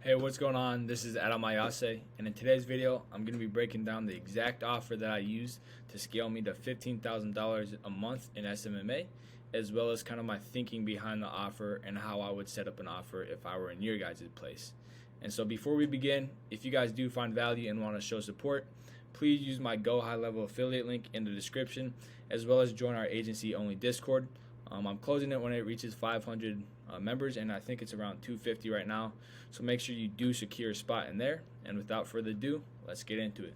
Hey, what's going on? This is Adam Ayase, and in today's video, I'm going to be breaking down the exact offer that I used to scale me to $15,000 a month in SMMA, as well as kind of my thinking behind the offer and how I would set up an offer if I were in your guys' place. And so before we begin, if you guys do find value and want to show support, please use my Go High Level affiliate link in the description, as well as join our agency-only Discord. I'm closing it when it reaches 500 members, and I think it's around 250 right now. So make sure you do secure a spot in there. And without further ado, let's get into it.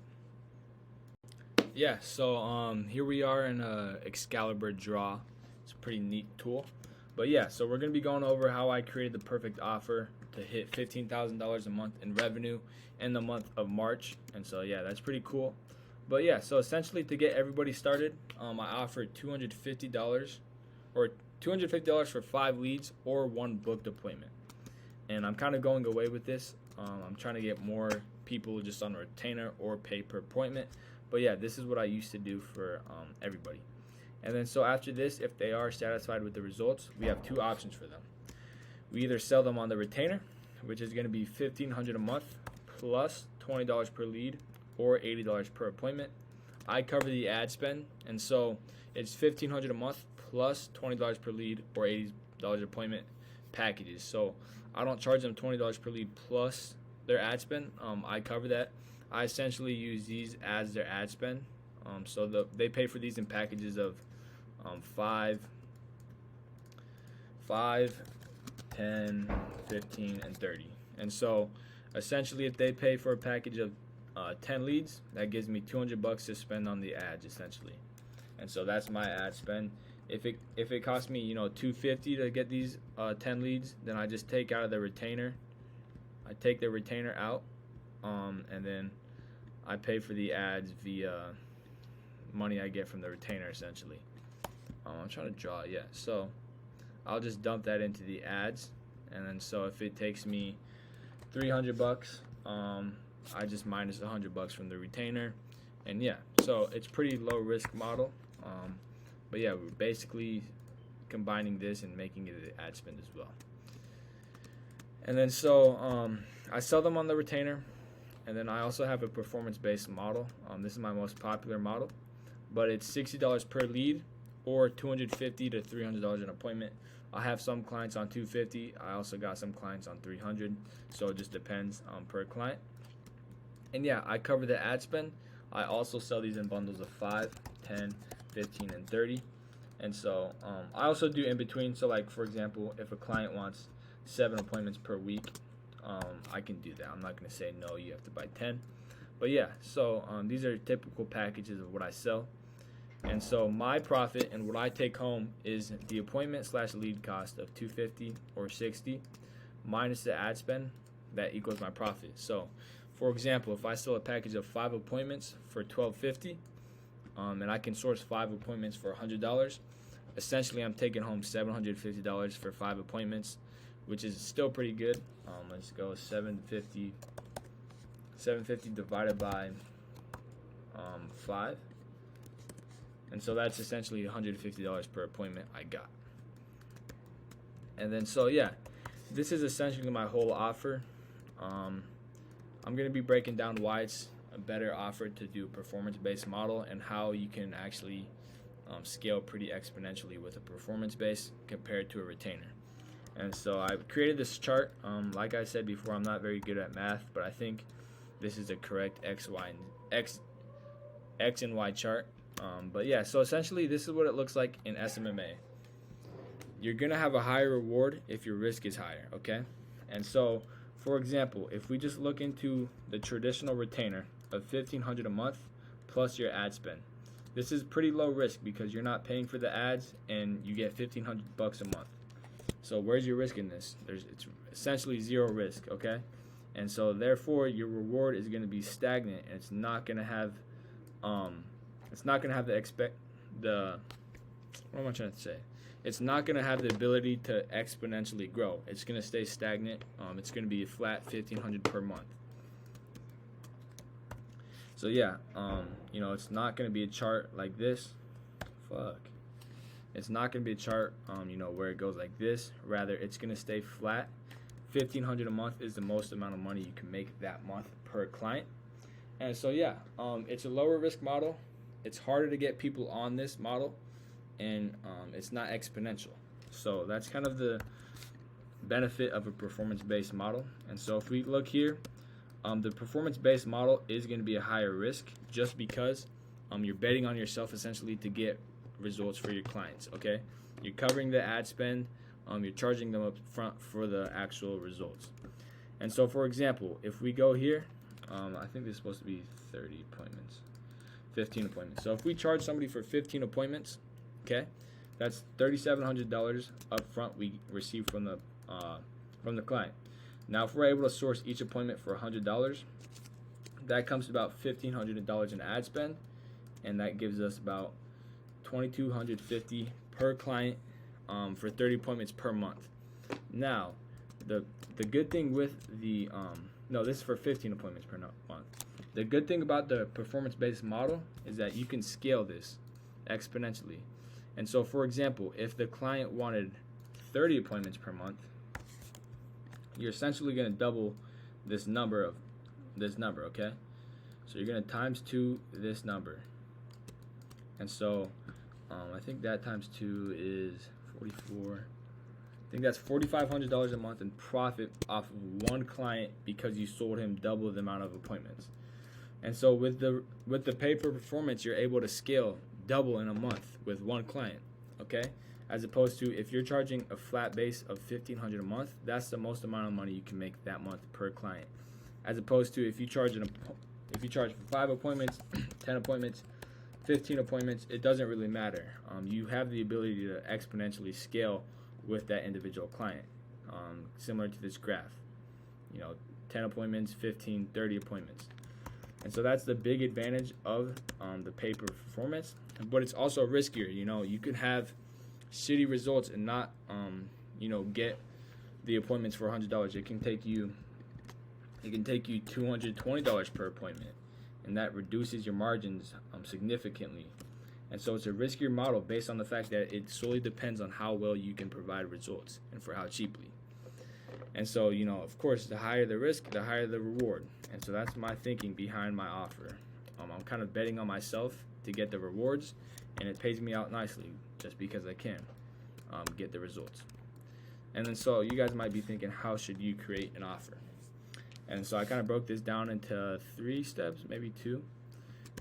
Yeah, so here we are in Excalibur Draw. It's a pretty neat tool. But yeah, so we're going to be going over how I created the perfect offer to hit $15,000 a month in revenue in the month of March. And so yeah, that's pretty cool. But yeah, so essentially to get everybody started, I offered $250 or $250 for 5 leads or 1 booked appointment. And I'm kind of going away with this. I'm trying to get more people just on a retainer or pay per appointment. But yeah, this is what I used to do for everybody. And then so after this, if they are satisfied with the results, we have 2 options for them. We either sell them on the retainer, which is going to be $1,500 a month plus $20 per lead or $80 per appointment. I cover the ad spend, and so it's $1,500 a month plus $20 per lead or $80 appointment packages. So I don't charge them $20 per lead plus their ad spend. I cover that. I essentially use these as their ad spend. So they pay for these in packages of 5, 10, 15, and 30. And so essentially if they pay for a package of 10 leads, that gives me $200 to spend on the ads essentially. And so that's my ad spend. If it costs me, $250 to get these 10 leads, then I just take out of the retainer. I take the retainer out, and then I pay for the ads via money I get from the retainer essentially. I'm trying to draw it, yeah. So I'll just dump that into the ads, and then so if it takes me $300, I just minus $100 from the retainer, and yeah, so it's pretty low risk model. But yeah, we're basically combining this and making it an ad spend as well. And then so I sell them on the retainer, and then I also have a performance-based model. This is my most popular model, but it's $60 per lead or $250 to $300 an appointment. I have some clients on $250. I also got some clients on $300, so it just depends per client. And yeah, I cover the ad spend. I also sell these in bundles of 5, 10, 15, and 30. And so I also do in between. So like for example, if a client wants 7 appointments per week, I can do that. I'm not going to say no, you have to buy 10. But yeah, so these are typical packages of what I sell. And so my profit and what I take home is the appointment / lead cost of $250 or $60 minus the ad spend. That equals my profit. So for example, if I sell a package of 5 appointments for $1,250, and I can source 5 appointments for $100, essentially I'm taking home $750 for 5 appointments, which is still pretty good. Let's go 750 divided by 5, and so that's essentially $150 per appointment I got. And then so yeah, this is essentially my whole offer. I'm going to be breaking down why it's a better offer to do a performance-based model and how you can actually scale pretty exponentially with a performance-based compared to a retainer. And so I created this chart. Like I said before, I'm not very good at math, but I think this is a correct X and Y chart. But yeah, so essentially this is what it looks like in SMMA. You're going to have a higher reward if your risk is higher, okay? And so for example, if we just look into the traditional retainer of $1,500 a month plus your ad spend, this is pretty low risk because you're not paying for the ads and you get $1,500 a month. So where's your risk in this? It's essentially 0 risk, okay? And so therefore your reward is going to be stagnant, and it's not going to have what am I trying to say? It's not going to have the ability to exponentially grow. It's going to stay stagnant. It's going to be a flat $1,500 per month. So yeah, it's not going to be a chart like this. It's not going to be a chart, where it goes like this. Rather, it's going to stay flat $1,500 a month is the most amount of money you can make that month per client. And so yeah, it's a lower risk model. It's harder to get people on this model, and it's not exponential. So that's kind of the benefit of a performance-based model. And so if we look here, the performance-based model is going to be a higher risk just because you're betting on yourself essentially to get results for your clients. Okay, you're covering the ad spend, you're charging them up front for the actual results. And so for example, if we go here, I think this is supposed to be 30 appointments, 15 appointments. So if we charge somebody for 15 appointments, okay, that's $3,700 up front we receive from the client. Now if we're able to source each appointment for $100, that comes to about $1,500 in ad spend, and that gives us about $2,250 per client for 30 appointments per month. Now the good thing with the no, this is for 15 appointments per month. The good thing about the performance-based model is that you can scale this exponentially. And so for example, if the client wanted 30 appointments per month, you're essentially going to double this number, okay? So you're going to times 2 this number. And so I think that times 2 is 44. I think that's $4,500 a month in profit off of one client because you sold him double the amount of appointments. And so with the pay per performance, you're able to scale double in a month with one client, okay? As opposed to if you're charging a flat base of $1,500 a month, that's the most amount of money you can make that month per client. As opposed to if you charge for 5 appointments, 10 appointments, 15 appointments, it doesn't really matter. You have the ability to exponentially scale with that individual client, similar to this graph. 10 appointments, 15, 30 appointments. And so that's the big advantage of the pay per performance, but it's also riskier. You could have shitty results and not get the appointments for $100. It can take you $220 per appointment, and that reduces your margins significantly. And so it's a riskier model based on the fact that it solely depends on how well you can provide results and for how cheaply. And so, of course, the higher the risk, the higher the reward. And so that's my thinking behind my offer. I'm kind of betting on myself to get the rewards, and it pays me out nicely just because I can get the results. And then so you guys might be thinking, how should you create an offer? And so I kind of broke this down into 3 steps, maybe 2.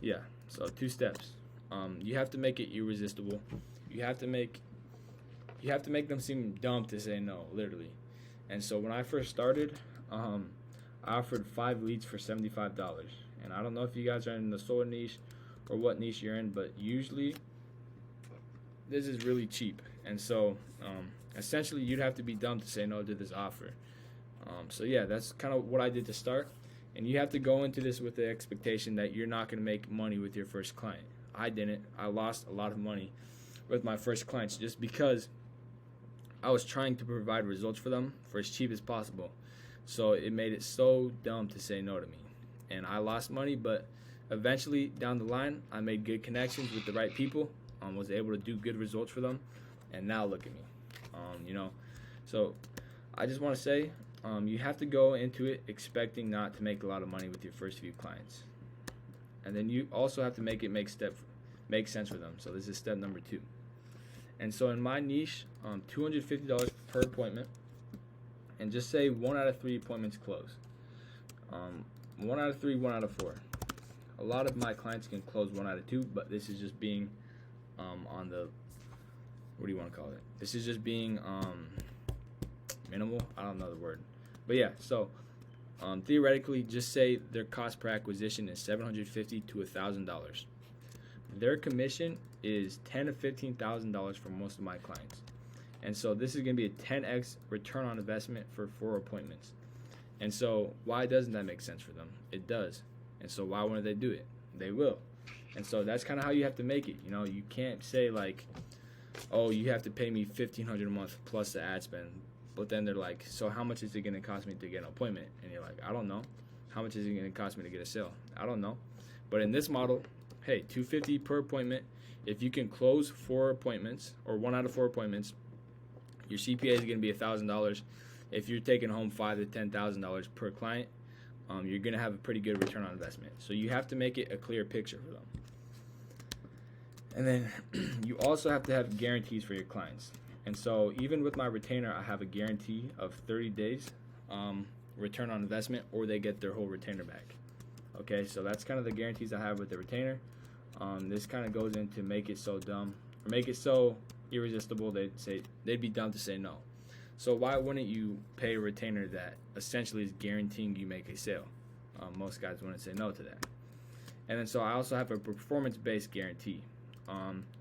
Yeah, so 2 steps. You have to make it irresistible. You have to make them seem dumb to say no, literally. And so when I first started, I offered 5 leads for $75. And I don't know if you guys are in the solar niche or what niche you're in, but usually this is really cheap. And so essentially you'd have to be dumb to say no to this offer. So yeah, that's kind of what I did to start. And you have to go into this with the expectation that you're not going to make money with your first client. I didn't. I lost a lot of money with my first clients just because I was trying to provide results for them for as cheap as possible. So it made it so dumb to say no to me. And I lost money, but eventually down the line, I made good connections with the right people, was able to do good results for them, and now look at me. So I just want to say, you have to go into it expecting not to make a lot of money with your first few clients. And then you also have to make it make sense for them. So this is step number 2. And so in my niche, $250 per appointment, and just say 1 out of 3 appointments close. 1 out of 3, 1 out of 4. A lot of my clients can close 1 out of 2, but this is just being on the, what do you want to call it? This is just being minimal. I don't know the word. But yeah, so theoretically, just say their cost per acquisition is $750 to $1,000. Their commission is $10,000 to $15,000 for most of my clients. And so this is going to be a 10x return on investment for 4 appointments. And so why doesn't that make sense for them? It does. And so why wouldn't they do it? They will. And so that's kind of how you have to make it. You can't say like, oh, you have to pay me $1,500 a month plus the ad spend. But then they're like, so how much is it going to cost me to get an appointment? And you're like, I don't know. How much is it going to cost me to get a sale? I don't know. But in this model, hey, $250 per appointment. If you can close 4 appointments or 1 out of 4 appointments, your CPA is going to be $1,000. if you're taking home $5,000 to $10,000 per client, you're gonna have a pretty good return on investment. So you have to make it a clear picture for them. And then you also have to have guarantees for your clients. And so even with my retainer, I have a guarantee of 30 days return on investment, or they get their whole retainer back. Okay, so that's kind of the guarantees I have with the retainer. This kind of goes into make it so dumb, or make it so irresistible, they'd be dumb to say no. So why wouldn't you pay a retainer that essentially is guaranteeing you make a sale? Most guys wouldn't say no to that. And then so I also have a performance-based guarantee.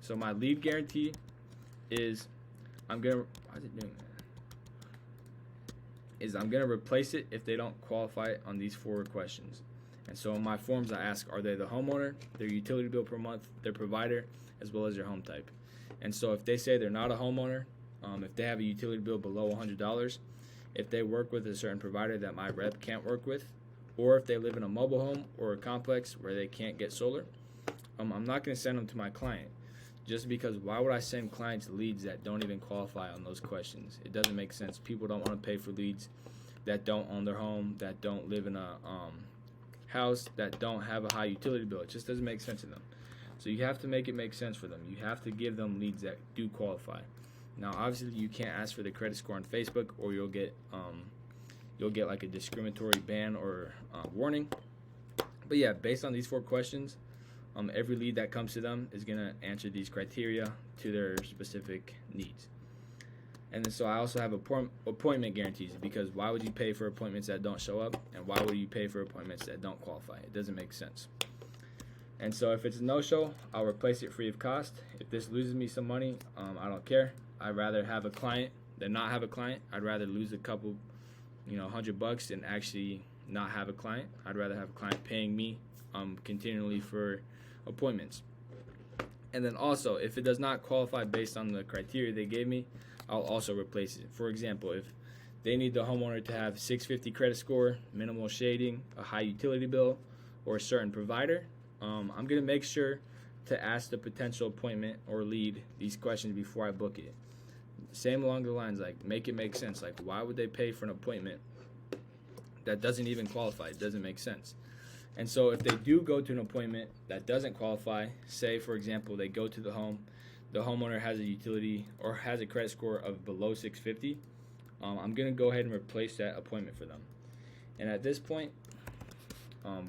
So my lead guarantee is I'm gonna replace it if they don't qualify on these 4 questions. And so in my forms I ask, are they the homeowner, their utility bill per month, their provider, as well as their home type. And so if they say they're not a homeowner, if they have a utility bill below $100, if they work with a certain provider that my rep can't work with, or if they live in a mobile home or a complex where they can't get solar, I'm not going to send them to my client. Just because why would I send clients leads that don't even qualify on those questions? It doesn't make sense. People don't want to pay for leads that don't own their home, that don't live in a house, that don't have a high utility bill. It just doesn't make sense to them. So you have to make it make sense for them. You have to give them leads that do qualify. Now, obviously, you can't ask for the credit score on Facebook, or you'll get like a discriminatory ban or warning. But yeah, based on these 4 questions, every lead that comes to them is gonna answer these criteria to their specific needs. And then so I also have appointment guarantees, because why would you pay for appointments that don't show up, and why would you pay for appointments that don't qualify? It doesn't make sense. And so if it's a no-show, I'll replace it free of cost. If this loses me some money, I don't care. I'd rather have a client than not have a client. I'd rather lose a couple, $100 than actually not have a client. I'd rather have a client paying me continually for appointments. And then also, if it does not qualify based on the criteria they gave me, I'll also replace it. For example, if they need the homeowner to have 650 credit score, minimal shading, a high utility bill, or a certain provider, I'm going to make sure to ask the potential appointment or lead these questions before I book it. Same along the lines, like, make it make sense. Like, why would they pay for an appointment that doesn't even qualify? It doesn't make sense. And so if they do go to an appointment that doesn't qualify, say, for example, they go to the home, the homeowner has a utility or has a credit score of below 650, I'm going to go ahead and replace that appointment for them. And at this point,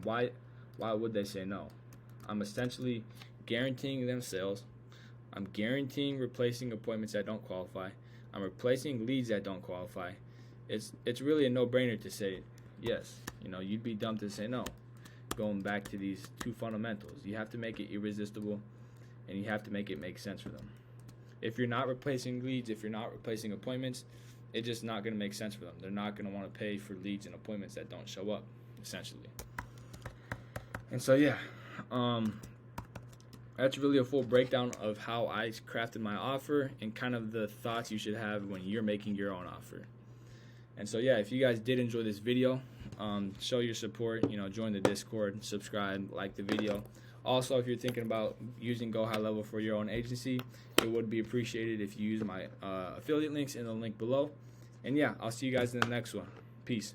why would they say no? I'm essentially guaranteeing them sales. I'm guaranteeing replacing appointments that don't qualify. I'm replacing leads that don't qualify. It's really a no-brainer to say yes. You'd be dumb to say no. Going back to these 2 fundamentals, you have to make it irresistible, and you have to make it make sense for them. If you're not replacing leads, if you're not replacing appointments, it's just not going to make sense for them. They're not going to want to pay for leads and appointments that don't show up, essentially. And so yeah, that's really a full breakdown of how I crafted my offer and kind of the thoughts you should have when you're making your own offer. And so yeah, if you guys did enjoy this video, show your support, join the Discord, subscribe, like the video. Also, if you're thinking about using Go High Level for your own agency, it would be appreciated if you use my affiliate links in the link below. And yeah, I'll see you guys in the next one. Peace.